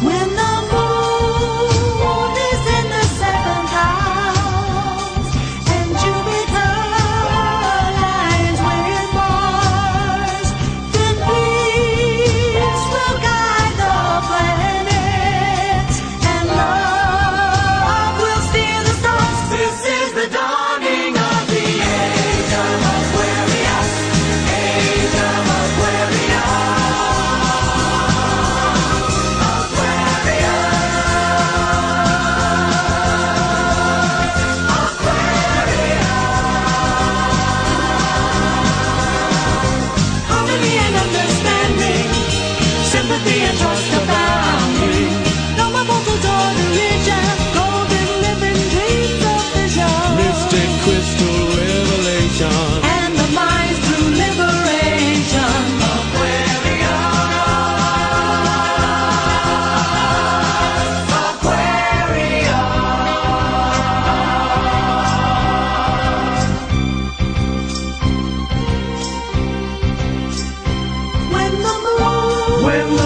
When the moon is in the seventh house and Jupiter aligns with Mars, then peace will guide the planets and love will steer the stars. This is the dawning of the age of Aquarius, age of Aquarius. Harmony and understanding, sympathy and trust abounding. No more vocals or religion, golden living dreams of vision. Mystic crystal revelation. And the mind's through liberation. When the